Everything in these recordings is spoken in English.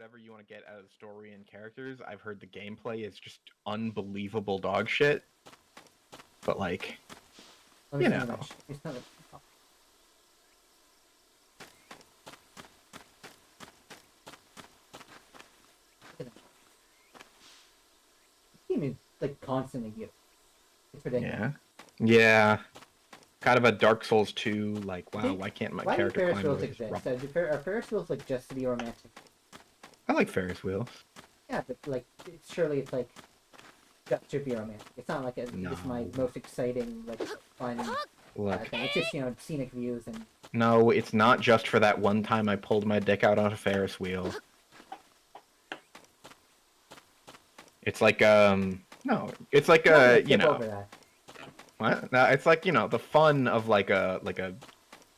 whatever you want to get out of the story and characters. I've heard the gameplay is just unbelievable dog shit. But like, Let me you send know. you my it's not oh. Look at that. This game is like constantly good. It's ridiculous. Yeah. Kind of a Dark Souls 2, like, wow, See, why can't my why do character Ferris climb wheels over this exist? rubble? Are Ferris wheels like just to be romantic? I like Ferris wheels. Yeah, but like surely it's like just to be romantic. It's not like this is my No. most exciting like fun Look, thing. It's just scenic views and no, it's not just for that one time I pulled my dick out on a Ferris wheel. It's like, no, it's like, you know. over that. What? No, it's like, you know, the fun of like a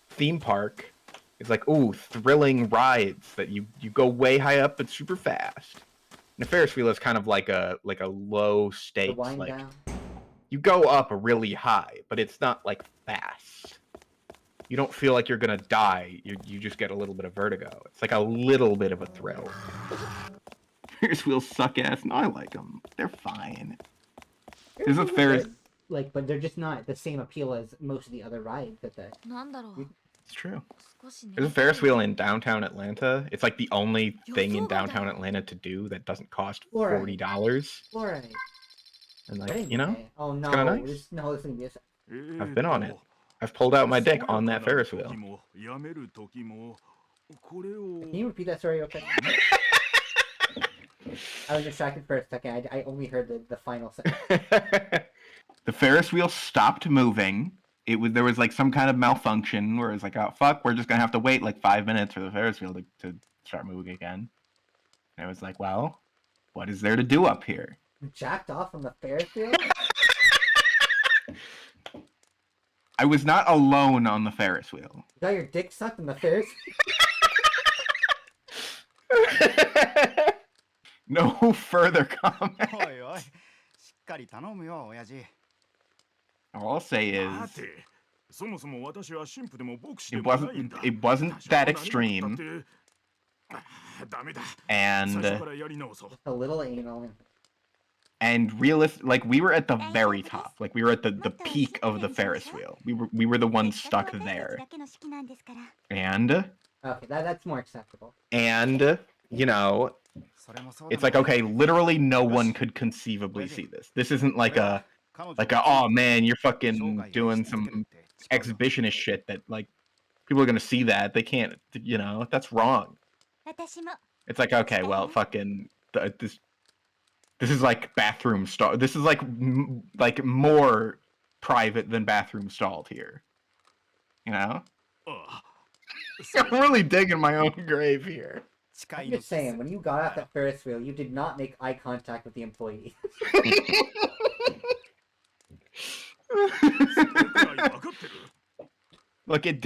theme park is like, ooh, thrilling rides that you go way high up but super fast. And a Ferris wheel is kind of like a low The stakes, wind like down. you go up really high, but it's not like fast. You don't feel like you're gonna die. You just get a little bit of vertigo. It's like a little bit of a thrill. Ferris wheels suck ass, and I like them. They're fine. There's a Ferris. Like, but they're just not the same appeal as most of the other rides that they. It's true. There's a Ferris wheel in downtown Atlanta. It's like the only thing in downtown Atlanta to do that doesn't cost $40. Fluoride. And like, you know, Oh no, kinda nice. this is gonna be a... I've been on it. I've pulled out my dick on that Ferris wheel. Can you repeat that story real quick? I was distracted for a second. I only heard the final sentence. The Ferris wheel stopped moving. There was like some kind of malfunction where it's like, oh fuck, we're just gonna have to wait like 5 minutes for the Ferris wheel to start moving again. And I was like, well, what is there to do up here? You jacked off on the Ferris wheel? I was not alone on the Ferris wheel. You got your dick sucked in the Ferris wheel? No further comment. All I'll say is it wasn't that extreme. And a little anal. And realistic, like we were at the very top, like we were at the peak of the Ferris wheel. We were the ones stuck there. And okay, that's more acceptable. And you know, it's like, okay, literally no one could conceivably see this. This isn't like a oh man, you're fucking doing some exhibitionist shit that like people are gonna see that. They can't, you know, that's wrong. It's like, okay, well, fucking this is like bathroom stall. This is like more private than bathroom stalled here. You know? I'm really digging my own grave here. I'm just saying, when you got off that Ferris wheel, you did not make eye contact with the employee. Look, it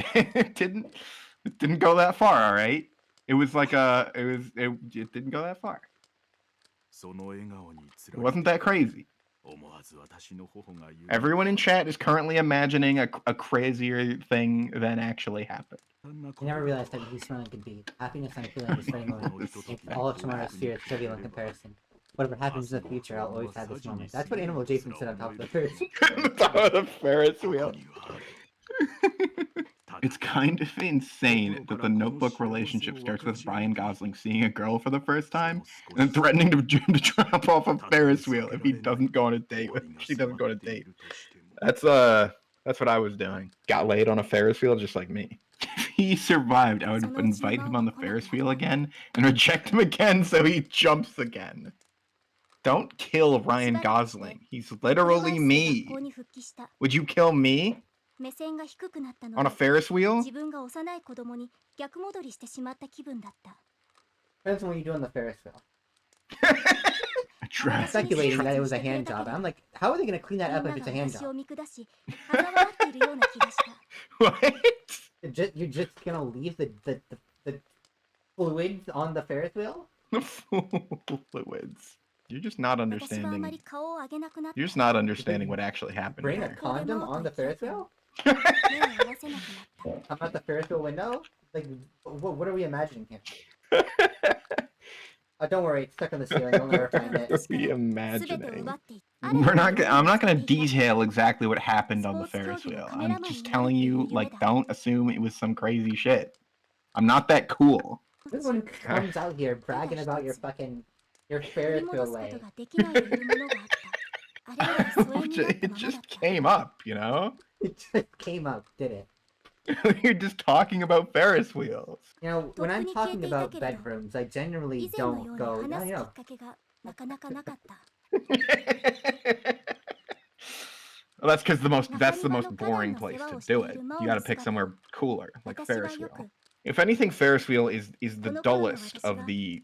didn't go that far, all right? It was like it didn't go that far. It wasn't that crazy. Everyone in chat is currently imagining a crazier thing than actually happened. I never realized how easy smiling could be. Happiness I'm feeling this very moment. If all of tomorrow's fear is trivial in comparison. Whatever happens in the future, I'll always have this moment. That's what Animal Jason said on top of the Ferris wheel. On top of the Ferris wheel. It's kind of insane that the Notebook relationship starts with Ryan Gosling seeing a girl for the first time and threatening to drop off a Ferris wheel if he doesn't go on a date with. She doesn't go on a date. That's what I was doing. Got laid on a Ferris wheel just like me. If he survived, I would invite him on the Ferris wheel again and reject him again so he jumps again. Don't kill Ryan Gosling. He's literally me. Would you kill me? On a Ferris wheel? Depends on what you do on the Ferris wheel. I'm speculating that it was a hand job. I'm like, how are they going to clean that up if it's a hand job? What? You're just going to leave the fluids on the Ferris wheel? Fluids. You're just not understanding. You're just not understanding what actually happened. Bring a here. condom on the Ferris wheel? Come out the Ferris wheel window? Like, what are we imagining here? don't worry, it's stuck on the ceiling. You'll never find it. Just be imagining. I'm not gonna detail exactly what happened on the Ferris wheel. I'm just telling you, like, don't assume it was some crazy shit. I'm not that cool. This one comes out here bragging about your Ferris wheel lay. It just came up, you know? It just came up, did it? You're just talking about Ferris wheels. You know, when I'm talking about bedrooms, I generally don't go, Well, that's because that's the most boring place to do it. You gotta pick somewhere cooler, like Ferris wheel. If anything, Ferris wheel is the dullest of the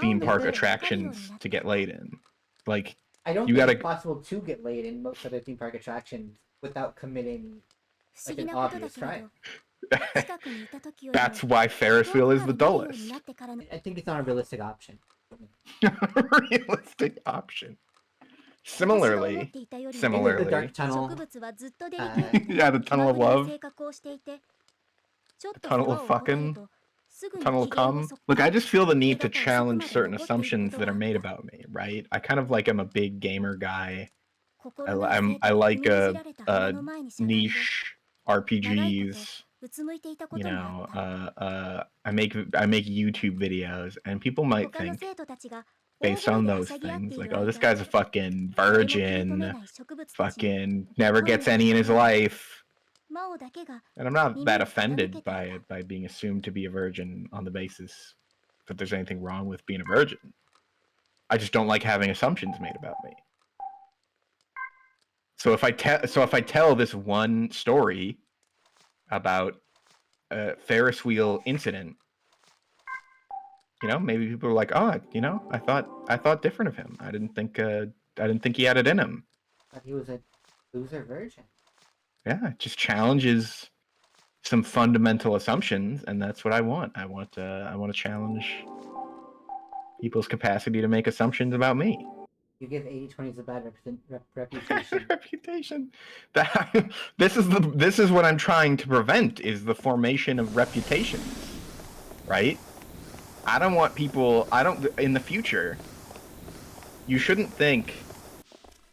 theme park attractions to get laid in. Like, I don't think it's possible to get laid in most other theme park attractions without committing like an obvious crime. That's why Ferris wheel is the dullest. I think it's not a realistic option. Realistic option. Similarly, the dark tunnel. Yeah, the tunnel of love. Tunnel of fucking. Tunnel of cum. Look, I just feel the need to challenge certain assumptions that are made about me, right? I kind of like am a big gamer guy. I like niche RPGs. You know, I make YouTube videos, and people might think, based on those things, like, oh, this guy's a fucking virgin, fucking never gets any in his life. And I'm not that offended by being assumed to be a virgin on the basis that there's anything wrong with being a virgin. I just don't like having assumptions made about me. So if I tell this one story about a Ferris wheel incident, you know, maybe people are like, oh, you know, I thought different of him. I didn't think he had it in him. But he was a loser virgin. Yeah, it just challenges some fundamental assumptions, and that's what I want. I want to challenge people's capacity to make assumptions about me. You give 80/20s a bad reputation. Reputation. This is what I'm trying to prevent, is the formation of reputations, right? I don't want people. In the future, you shouldn't think,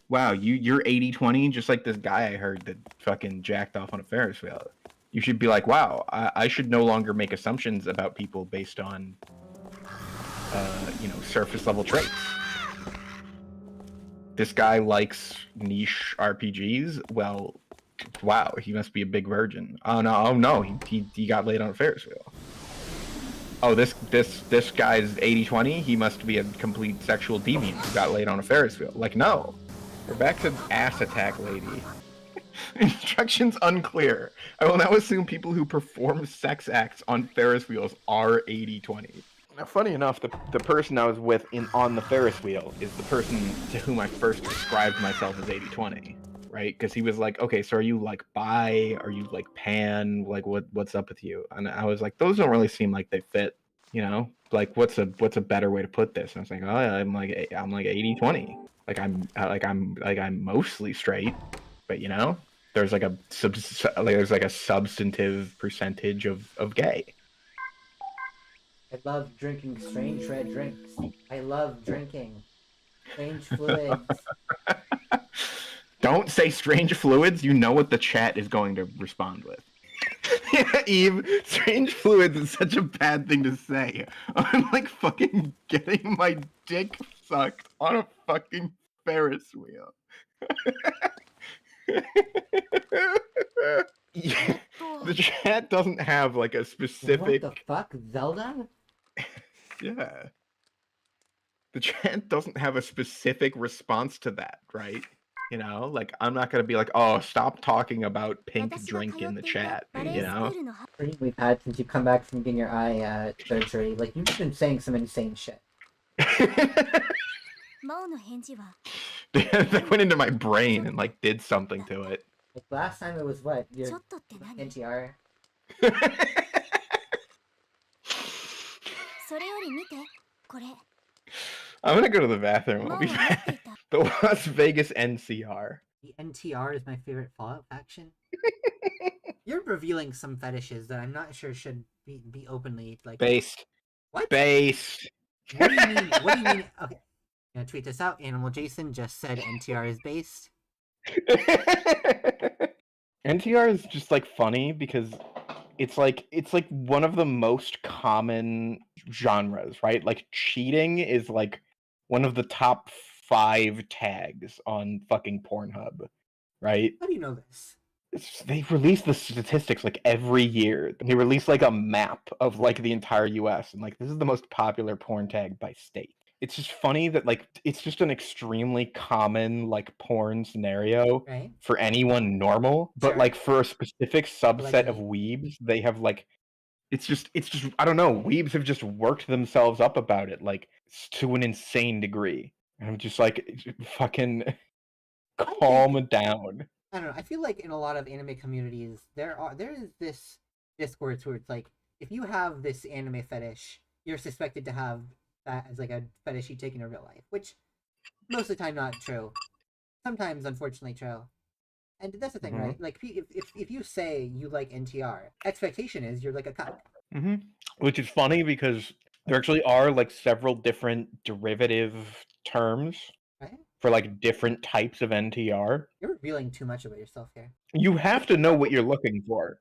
wow, you're 80/20, just like this guy I heard that fucking jacked off on a Ferris wheel. You should be like, wow, I should no longer make assumptions about people based on, surface level traits. This guy likes niche RPGs. Well, wow, he must be a big virgin. Oh no, he got laid on a Ferris wheel. Oh, this guy's 80/20. He must be a complete sexual deviant who got laid on a Ferris wheel. Like, no. We're back to ass attack lady. Instructions unclear. I will now assume people who perform sex acts on Ferris wheels are 80/20. Now, funny enough, the person I was with on the Ferris wheel is the person to whom I first described myself as 80/20, right? Because he was like, okay, so are you like bi? Are you like pan? Like, what's up with you? And I was like, those don't really seem like they fit, you know? Like, what's a better way to put this? And I was like, oh, I'm like 80/20. I'm mostly straight, but you know, there's like a substantive percentage of gay. I love drinking strange red drinks. I love drinking strange fluids. Don't say strange fluids. You know what the chat is going to respond with. Yeah, Eve, strange fluids is such a bad thing to say. I'm like fucking getting my dick sucked on a fucking Ferris wheel. Yeah, the chat doesn't have like a specific. What the fuck, Zelda? Yeah. The chat doesn't have a specific response to that, right? You know, like, I'm not gonna be like, oh, stop talking about pink drink in the chat, you know? We've had since you come back from getting your eye surgery, like, you've just been saying some insane shit. They went into my brain and like did something to it. Like last time it was what? Your NTR? I'm gonna go to the bathroom. I'll be back. The Las Vegas NCR. The NTR is my favorite Fallout faction. You're revealing some fetishes that I'm not sure should be openly like. Based. What? Based. What do you mean? What do you mean? Okay, I'm gonna tweet this out. Animal Jason just said NTR is based. NTR is just like funny because it's like one of the most common genres, right? Like cheating is like one of the top 5 tags on fucking Pornhub, right? How do you know this? They release the statistics like every year. They release like a map of like the entire US and like this is the most popular porn tag by state. It's just funny that like it's just an extremely common like porn scenario Right? for anyone normal, but Sure. like for a specific subset of Allegedly. weebs, they have like it's just I don't know, weebs have just worked themselves up about it like to an insane degree. And I'm just like fucking I think calm down. I don't know. I feel like in a lot of anime communities, there is this discourse where it's like if you have this anime fetish, you're suspected to have that as like a fetish you take in real life, which most of the time not true. Sometimes, unfortunately, true. And that's the thing, Mm-hmm. right? Like if you say you like NTR, expectation is you're like a cuck. Mm-hmm. Which is funny because there actually are like several different derivative terms Right? for like different types of NTR. You're revealing too much about yourself here. You have to know what you're looking for.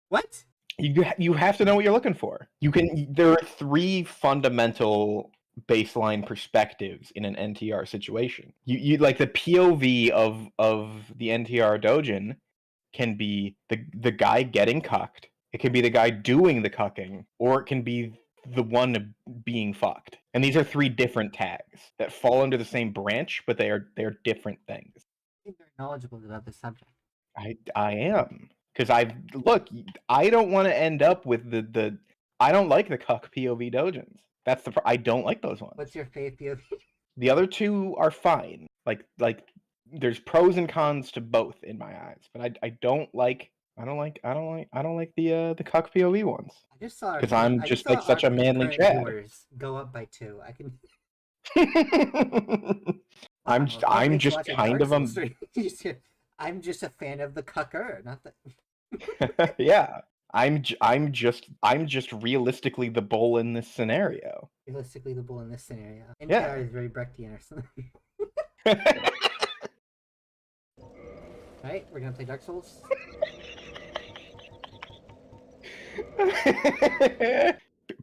What? You have to know what you're looking for. There are 3 fundamental baseline perspectives in an NTR situation. You like the POV of the NTR dojin can be the guy getting cucked. It can be the guy doing the cucking, or it can be the one being fucked. And these are 3 different tags that fall under the same branch, but they are different things. I think very knowledgeable about this subject. I am because I don't want to end up with the I don't like the cuck POV dojins. I don't like those ones. What's your fave POV? The other 2 are fine. Like there's pros and cons to both in my eyes, but I don't like the cuck POV ones I just saw because I'm I just just saw like our such a manly concurrent Chad. viewers go up by 2. I can. I'm Wow, what I'm makes just watching kind Dark of a Souls 3? I'm just a fan of the cucker, not the. yeah. I'm just realistically the bull in this scenario. Realistically, the bull in this scenario. Yeah. NTR is very Brechtian or something. Right? We're gonna play Dark Souls.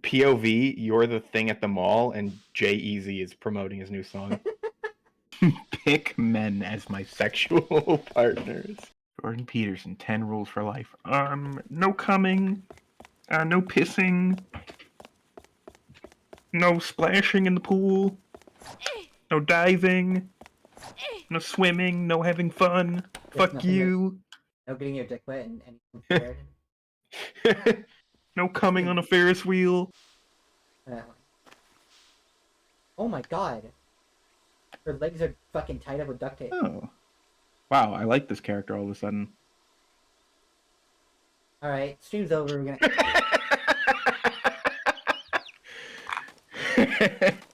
POV, you're the thing at the mall, and Jay-Z is promoting his new song. Pick men as my sexual partners. Jordan Peterson, 10 rules for life. No coming, no pissing, no splashing in the pool, no diving, no swimming, no having fun. There's Fuck you. No getting your dick wet and anything scared. No coming on a Ferris wheel. Oh my god. Her legs are fucking tied up with duct tape. Oh. Wow, I like this character all of a sudden. Alright, stream's over, we're gonna...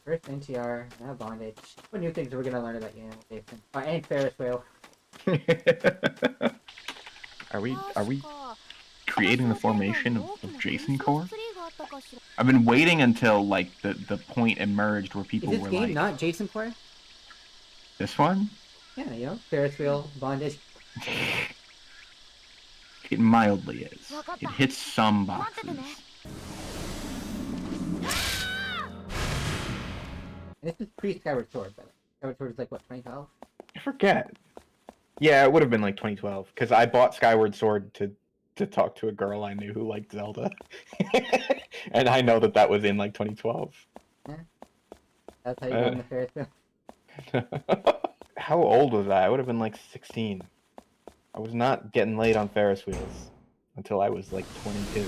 First NTR, now bondage. What new things are we gonna learn about you, Jason? Oh, and Ferris wheel. Are we creating the formation of Jason Core? I've been waiting until like the point emerged where people Is this were game like, not Jason Core? This one? Yeah, you know, Ferris wheel, bondage. It mildly is. It hits some boxes. And this is pre-Skyward Sword, by the way. Skyward Sword is like, what, 2012? I forget. Yeah, it would have been like 2012, because I bought Skyward Sword to talk to a girl I knew who liked Zelda. And I know that was in like 2012. Yeah. That's how you got in the Ferris wheel. How old was I? I would have been like 16. I was not getting laid on Ferris wheels until I was like 22.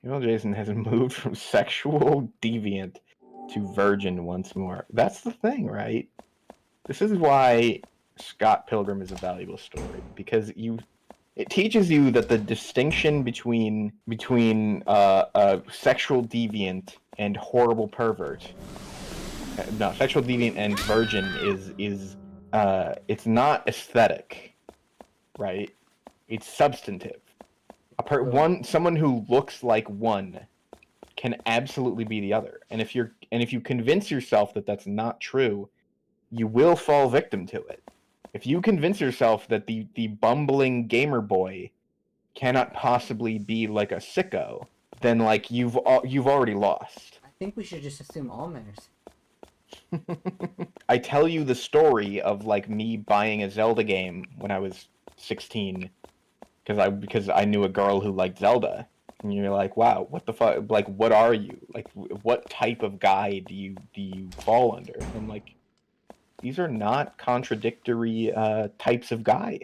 You know, Jason has moved from sexual deviant to virgin once more. That's the thing, right? This is why Scott Pilgrim is a valuable story, because it teaches you that the distinction between a sexual deviant and horrible pervert, sexual deviant and virgin is it's not aesthetic, right? It's substantive. Someone who looks like one can absolutely be the other. And if you convince yourself that that's not true, you will fall victim to it. If you convince yourself that the bumbling gamer boy cannot possibly be like a sicko, then like you've already lost. I think we should just assume all men are sick. I tell you the story of like me buying a Zelda game when I was 16 because I knew a girl who liked Zelda, and you're like, wow, what the fuck? Like, what are you? Like, what type of guy do you fall under? And I'm like, these are not contradictory types of guy.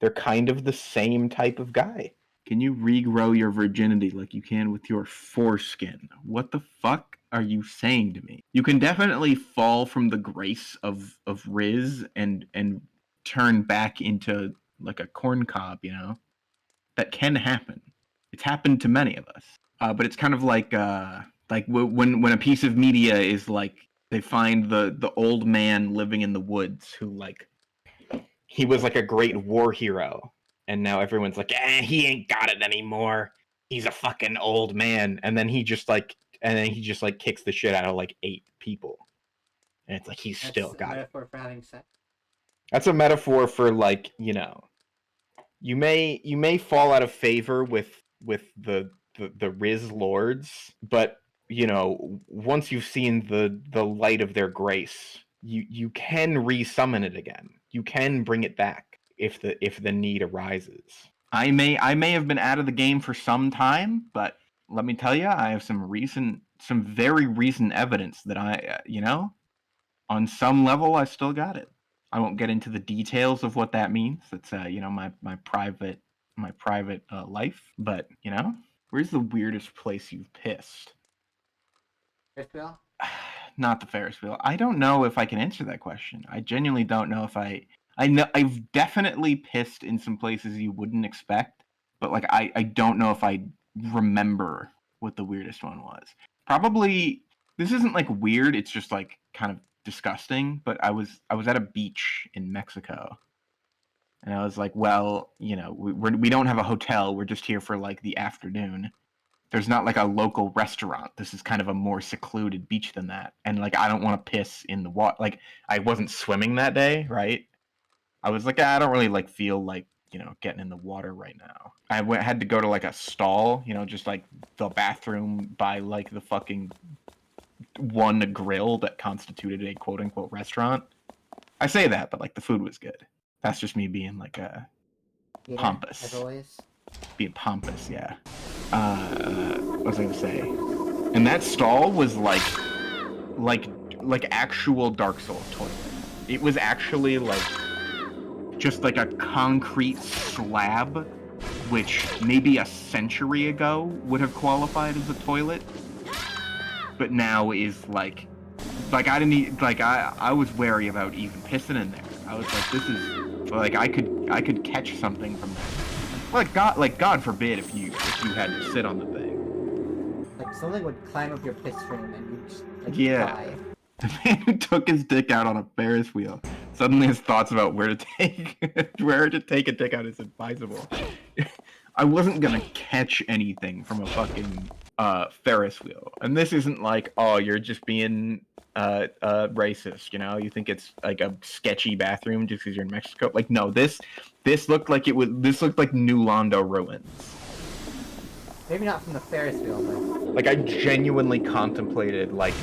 They're kind of the same type of guy. Can you regrow your virginity like you can with your foreskin? What the fuck are you saying to me? You can definitely fall from the grace of Riz and turn back into like a corn cob, you know? That can happen. It's happened to many of us. But it's kind of like when a piece of media is like they find the old man living in the woods who like he was like a great war hero, and now everyone's like, he ain't got it anymore. He's a fucking old man, and then he just like kicks the shit out of like 8 people, and it's like he's still got it. That's a metaphor for having sex. That's a metaphor for like, you know, you may fall out of favor with the Riz lords, but you know, once you've seen the light of their grace, you can resummon it again. You can bring it back if the need arises. I may have been out of the game for some time, but let me tell you, I have some very recent evidence that I, you know, on some level, I still got it. I won't get into the details of what that means. It's you know, my private life. But you know, where's the weirdest place you've pissed? Ferris wheel? Not the Ferris wheel. I don't know if I can answer that question. I genuinely don't know if I know I've definitely pissed in some places you wouldn't expect, but like I don't know if I remember what the weirdest one was. Probably this isn't like weird, it's just like kind of disgusting, but I was at a beach in Mexico. And I was like, well, you know, we don't have a hotel. We're just here for like the afternoon. There's not like a local restaurant. This is kind of a more secluded beach than that. And like, I don't want to piss in the water. Like, I wasn't swimming that day, right? I was like, I don't really like feel like, you know, getting in the water right now. Had to go to like a stall, you know, just like the bathroom by like the fucking one grill that constituted a quote unquote restaurant. I say that, but like the food was good. That's just me being like a pompous. As always. Being pompous, yeah. What was I gonna say? And that stall was like actual Dark Souls toilet. It was actually like just like a concrete slab, which maybe a century ago would have qualified as a toilet, but now is like I didn't need, like I was wary about even pissing in there. I was like, this is like I could catch something from that. Like God forbid if you had to sit on the thing. Like something would climb up your piss stream and you just like die. The man who took his dick out on a Ferris wheel. Suddenly his thoughts about where to take a dick out is advisable. I wasn't gonna catch anything from a fucking Ferris wheel. And this isn't like, oh, you're just being racist, you know? You think it's like a sketchy bathroom just because you're in Mexico? Like, no, this looked like New Londo ruins. Maybe not from the Ferris wheel, but like I genuinely contemplated like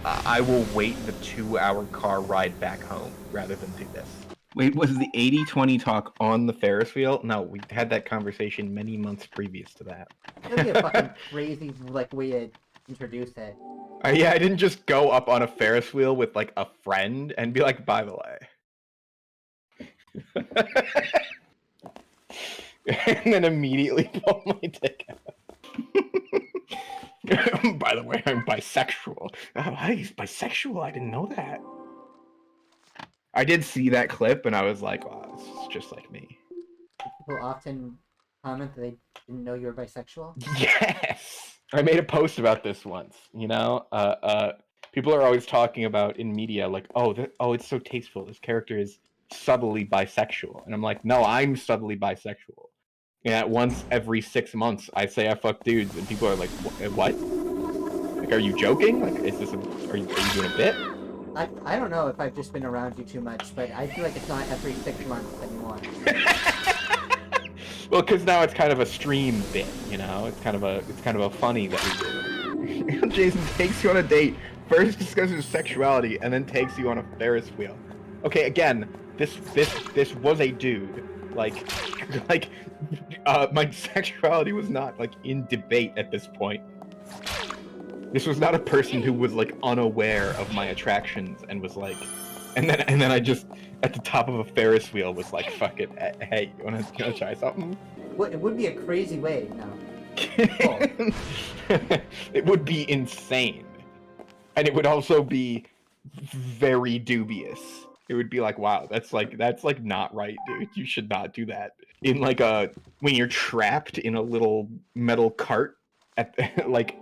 I will wait the 2-hour car ride back home rather than do this. Wait, was the 80-20 talk on the Ferris wheel? No, we had that conversation many months previous to that. that'd be a fucking crazy like way to introduce it. Yeah, I didn't just go up on a Ferris wheel with like a friend and be like, by the way. And then immediately pull my dick out. By the way, I'm bisexual. Oh, he's bisexual? I didn't know that. I did see that clip and I was like, wow, this is just like me. People often comment that they didn't know you were bisexual. Yes! I made a post about this once, you know? People are always talking about in media, like, oh, it's so tasteful. This character is subtly bisexual. And I'm like, no, I'm subtly bisexual. Yeah, once every 6 months, I say I fuck dudes, and people are like, "What? Like, are you joking? Like, is this are you doing a bit?" I don't know if I've just been around you too much, but I feel like it's not every 6 months anymore. Well, because now it's kind of a stream bit, you know. It's kind of a funny that we do. Jason takes you on a date, first discusses sexuality, and then takes you on a Ferris wheel. Okay, again, this was a dude. Like, my sexuality was not like in debate at this point. This was not a person who was like unaware of my attractions and was like, and then I just at the top of a Ferris wheel was like, "Fuck it, hey, you wanna try something?" What it would be a crazy way, no. It would be insane, and it would also be very dubious. It would be like, wow, that's like not right, dude. You should not do that. In like when you're trapped in a little metal cart at like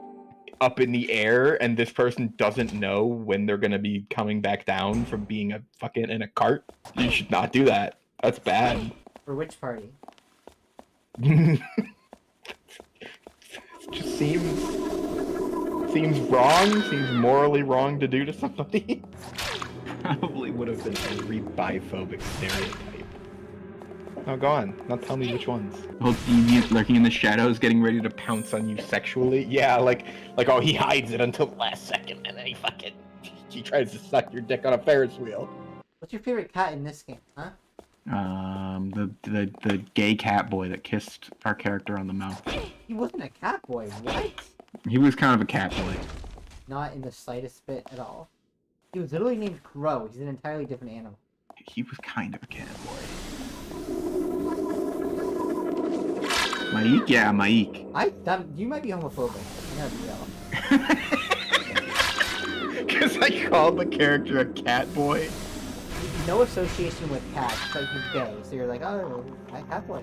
up in the air, and this person doesn't know when they're gonna be coming back down from being a fucking in a cart. You should not do that. That's bad. For which party? It just seems wrong. Seems morally wrong to do to somebody. Probably would have been every biphobic stereotype. Oh, go on. Now tell me which ones. Oh, deviant lurking in the shadows, getting ready to pounce on you sexually. Yeah, like oh, he hides it until the last second, and then he tries to suck your dick on a Ferris wheel. What's your favorite cat in this game, huh? The gay cat boy that kissed our character on the mouth. He wasn't a cat boy, what? He was kind of a cat boy. Not in the slightest bit at all. He was literally named Crow. He's an entirely different animal. He was kind of a cat boy. Maik? Yeah, Maik. You might be homophobic. I gotta be real. Because I called the character a cat boy? No association with cats, but he's gay, so you're like, oh, cat boy.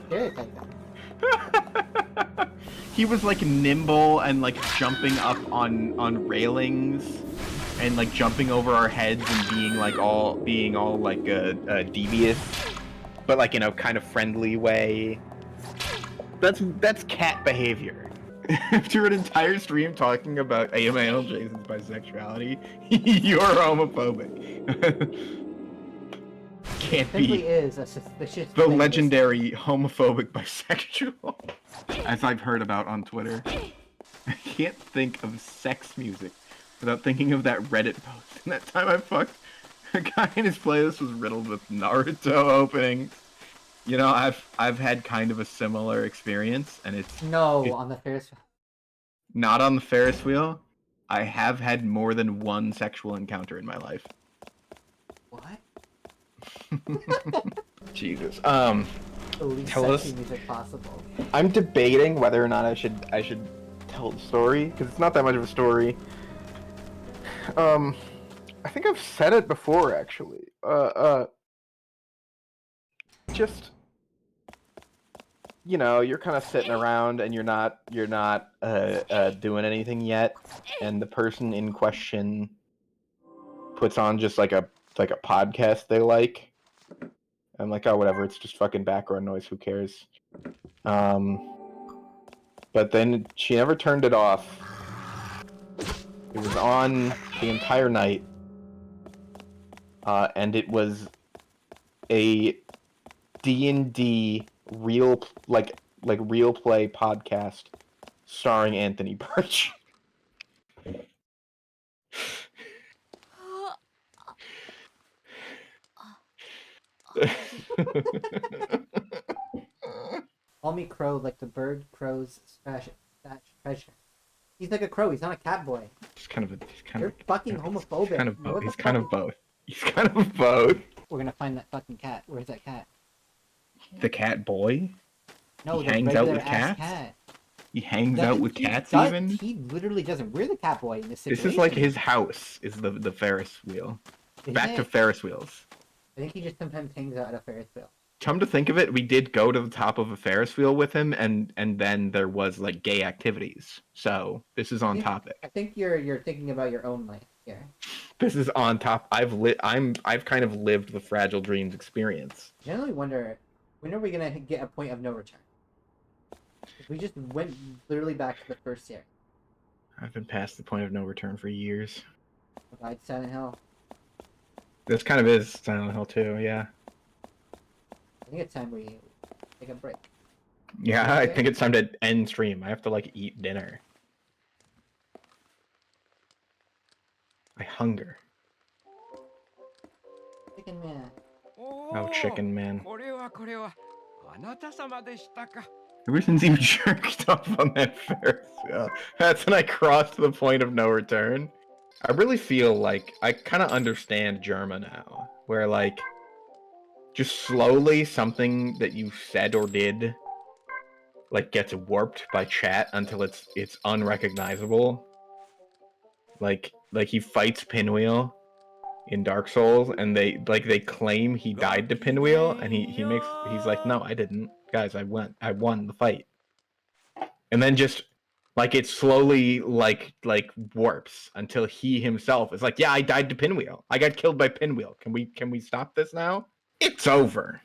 Stereotype guy. He was like nimble and like jumping up on railings and like jumping over our heads and being all like devious, but like in a kind of friendly way. That's cat behavior. After an entire stream talking about AMAL Jason's bisexuality, you're homophobic. Can't be. Simply is a suspicious. The legendary homophobic bisexual. As I've heard about on Twitter. I can't think of sex music without thinking of that Reddit post. And that time I fucked, a guy in his playlist was riddled with Naruto openings. You know, I've had kind of a similar experience, and it's on the Ferris wheel. Not on the Ferris wheel. I have had more than one sexual encounter in my life. What? Jesus. The least Tell us. sexy music possible. I'm debating whether or not I should tell the story, because it's not that much of a story. I think I've said it before, actually. Just, you know, you're kind of sitting around and you're not doing anything yet, and the person in question puts on just like a podcast they like. I'm like, oh, whatever, it's just fucking background noise, who cares? But then she never turned it off. It was on the entire night, and it was a D&D real play podcast starring Anthony Birch. Call me Crow like the bird crows treasure. He's like a crow. He's not a cat boy. You're fucking homophobic. He's kind of both. He's kind of both. We're gonna find that fucking cat. Where's that cat? The cat boy? No, he the hangs out with regular-ass cats? cat. He hangs out with cats does, even? He literally doesn't. We're the cat boy in this situation. This is like his house, is the Ferris wheel. Back to Ferris wheels. I think he just sometimes hangs out at a Ferris wheel. Come to think of it, we did go to the top of a Ferris wheel with him, and then there was like gay activities. So this is on topic. I think you're thinking about your own life here. This is on top. I've kind of lived the Fragile Dreams experience. I generally wonder, when are we gonna get a point of no return? We just went literally back to the first year. I've been past the point of no return for years. About Silent Hill. This kind of is Silent Hill 2, yeah. I think it's time we take a break. Yeah, I Okay. think it's time to end stream. I have to, like, eat dinner. I hunger. Chicken Man. Oh, chicken man. これはあなた様でしたか。 Ever since you jerked off on that Ferris wheel, that's when I crossed the point of no return. I really feel like I kind of understand Germa now, where like just slowly something that you said or did like gets warped by chat until it's unrecognizable. Like he fights Pinwheel in Dark Souls, and they claim he died to Pinwheel, and he's like, no, I didn't, guys, I won the fight, and then just like it slowly like warps until he himself is like, yeah, I died to Pinwheel, I got killed by Pinwheel, can we stop this now? It's over.